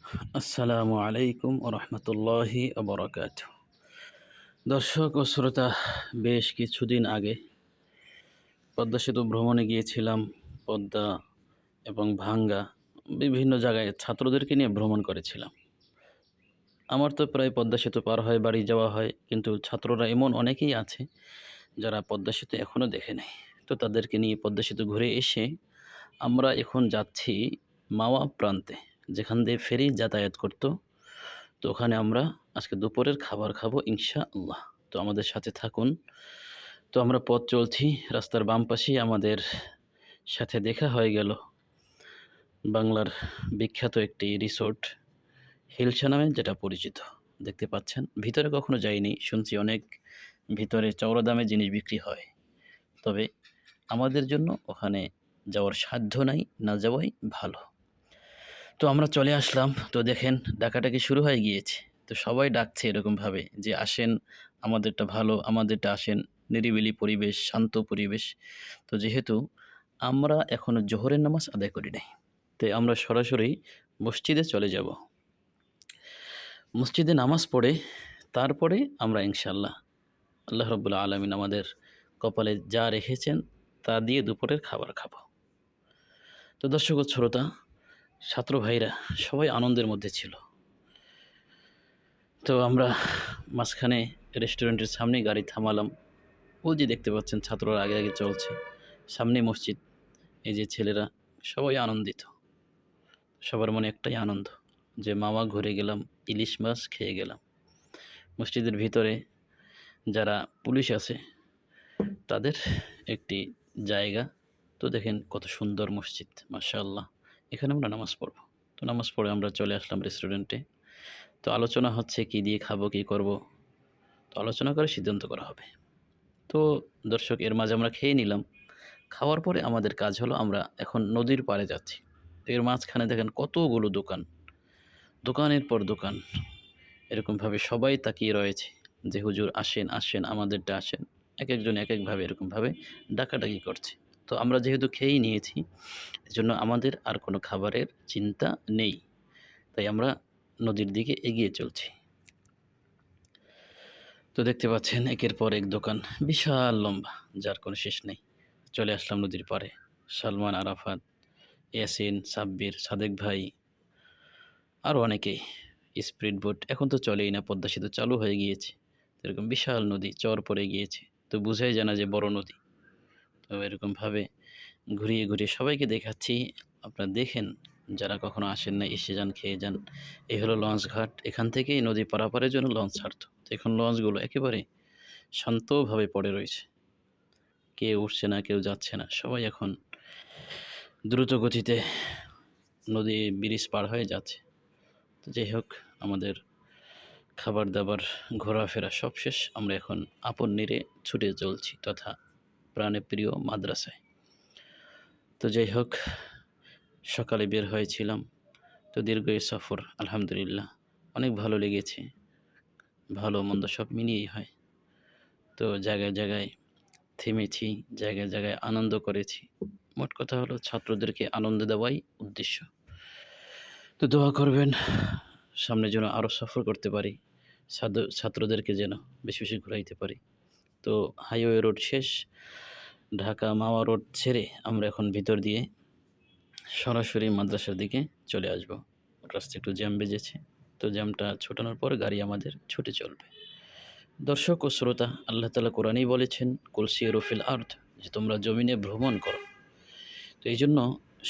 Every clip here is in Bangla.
আসসালামু আলাইকুম রহমতুল্লাহি আবরাকাত। দর্শক ও শ্রোতা, বেশ কিছুদিন আগে পদ্মা সেতু ভ্রমণে গিয়েছিলাম। পদ্মা এবং ভাঙ্গা বিভিন্ন জায়গায় ছাত্রদেরকে নিয়ে ভ্রমণ করেছিলাম। আমার তো প্রায় পদ্মা সেতু পার হয়ে বাড়ি যাওয়া হয়, কিন্তু ছাত্ররা এমন অনেকেই আছে যারা পদ্মা সেতু এখনও দেখে নেয়। তো তাদেরকে নিয়ে পদ্মা সেতু ঘুরে এসে আমরা এখন যাচ্ছি মাওয়া প্রান্তে, যেখান দিয়ে ফেরি যাতায়াত করত। তো ওখানে আমরা আজকে দুপুরের খাবার খাবো ইনশাআল্লাহ। তো আমাদের সাথে থাকুন। তো আমরা পথ চলছি, রাস্তার বাম পাশেই আমাদের সাথে দেখা হয়ে গেল বাংলার বিখ্যাত একটি রিসোর্ট, হিলসা নামে যেটা পরিচিত। দেখতে পাচ্ছেন, ভিতরে কখনো যাইনি, শুনছি অনেক ভিতরে চওড়া দামে জিনিস বিক্রি হয়। তবে আমাদের জন্য ওখানে যাওয়ার সাধ্য নাই, না যাওয়াই ভালো। তো আমরা চলে আসলাম। তো দেখেন, ডাকাডাকি শুরু হয়ে গিয়েছে। তো সবাই ডাকছে এরকমভাবে যে আসেন, আমাদেরটা ভালো, আমাদেরটা আসেন। নিরিবিলি পরিবেশ, শান্ত পরিবেশ। তো যেহেতু আমরা এখনও জোহরের নামাজ আদায় করি নাই, তাই আমরা সরাসরি মসজিদে চলে যাব। মসজিদে নামাজ পড়ে তারপরে আমরা ইনশাআল্লাহ আল্লাহ রাব্বুল আলামিন আমাদের কপালে যা রেখেছেন তা দিয়ে দুপুরের খাবার খাবো। তো দর্শক ও শ্রোতা, ছাত্র ভাইরা সবাই আনন্দের মধ্যে ছিল। তো আমরা মাঝখানে রেস্টুরেন্টের সামনে গাড়ি থামালাম। ওই যে দেখতে পাচ্ছেন ছাত্ররা আগে আগে চলছে, সামনে মসজিদ। এই যে ছেলেরা সবাই আনন্দিত, সবার মনে একটাই আনন্দ যে মাওয়া ঘুরে গেলাম, ইলিশ মাছ খেয়ে গেলাম। মসজিদের ভিতরে যারা পুলিশ আছে তাদের একটি জায়গা। তো দেখেন কত সুন্দর মসজিদ, মাশাআল্লাহ। এখানে আমরা নামাজ পড়ব। তো নামাজ পড়ে আমরা চলে আসলাম রেস্টুরেন্টে। তো আলোচনা হচ্ছে কী দিয়ে খাবো, কী করব। তো আলোচনা করে সিদ্ধান্ত করা হবে। তো দর্শক, এর মাঝে আমরা খেয়ে নিলাম। খাওয়ার পরে আমাদের কাজ হলো, আমরা এখন নদীর পাড়ে যাচ্ছি। তো এর মাঝখানে দেখেন কতগুলো দোকান, দোকানের পর দোকান। এরকমভাবে সবাই তাকিয়ে রয়েছে যে হুজুর আসেন আসেন, আমাদেরটা আসেন। এক একজন এক একভাবে এরকমভাবে ডাকাডাকি করছে। তো আমরা যেহেতু খেয়েই নিয়েছি, এজন্য আমাদের আর কোনো খাবারের চিন্তা নেই। তাই আমরা নদীর দিকে এগিয়ে চলছি। তো দেখতে পাচ্ছেন একের পর এক দোকান, বিশাল লম্বা, যার কোনো শেষ নেই। চলে আসলাম নদীর পাড়ে। সালমান, আরাফাত, ইয়াসিন, সাব্বির, সাদেক ভাই, আরও অনেকেই। স্পিড বোট এখন তো চলেই না, পদ্মা সেতু চালু হয়ে গিয়েছে। এরকম বিশাল নদী চর পড়ে গিয়েছে, তো বুঝাই যায় না যে বড় নদী। তো এরকমভাবে ঘুরিয়ে ঘুরিয়ে সবাইকে দেখাচ্ছি। আপনারা দেখেন, যারা কখনো আসেন না এসে যান, খেয়ে যান। এই হলো লঞ্চ ঘাট, এখান থেকেই নদী পারাপারের জন্য লঞ্চ ছাড়তো। তো এখন লঞ্চগুলো একেবারে শান্তভাবে পড়ে রয়েছে, কেউ উঠছে না, কেউ যাচ্ছে না। সবাই এখন দ্রুত গতিতে নদী ব্রিজ পার হয়ে যাচ্ছে। তো যাই হোক, আমাদের খাবার দাবার, ঘোরাফেরা সব শেষ। আমরা এখন আপন নিরে ছুটে চলছি তথা প্রাণে প্রিয় মাদ্রাসায়। তো যাই হোক, সকালে বের হয়েছিলাম। তো দীর্ঘ এই সফর আলহামদুলিল্লাহ অনেক ভালো লেগেছে। ভালো মন্দ সব মিলিয়েই হয়। তো জায়গায় জায়গায় থেমেছি, জায়গায় জায়গায় আনন্দ করেছি। মোট কথা হলো ছাত্রদেরকে আনন্দ দেওয়াই উদ্দেশ্য। তো দোয়া করবেন সামনে যেন আরও সফর করতে পারি, ছাত্রদেরকে যেন বেশি বেশি ঘুরাইতে পারি। তো হাইওয়ে রোড শেষ, ঢাকা মাওয়া রোড ছেড়ে আমরা এখন ভিতর দিয়ে সরাসরি মাদ্রাসার দিকে চলে আসব। রাস্তা একটু জ্যাম বেজেছে, তো জ্যামটা ছোটানোর পর গাড়ি আমাদের ছুটে চলবে। দর্শক ও শ্রোতা, আল্লাহ তাআলা কোরআনেই বলেছেন, কুল সিরু ফিল আরদ, যে তোমরা জমিনে ভ্রমণ করো। তো এই জন্য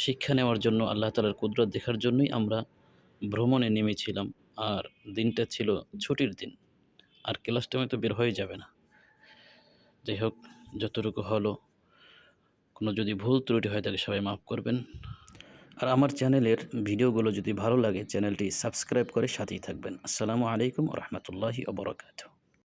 শিক্ষা নেওয়ার জন্য, আল্লাহ তাআলার কুদরত দেখার জন্যই আমরা ভ্রমণে নেমেছিলাম। আর দিনটা ছিল ছুটির দিন, আর ক্লাস টাইমে তো বের হয়ে যাবে না। যাই হোক, যতটুকু হলো, কোনো যদি ভুল ত্রুটি হয় তাকে সবাই মাফ করবেন। আর আমার চ্যানেলের ভিডিওগুলো যদি ভালো লাগে, চ্যানেলটি সাবস্ক্রাইব করে সাথেই থাকবেন। আসসালামু আলাইকুম রহমতুল্লাহি ওয়া বারাকাতুহু।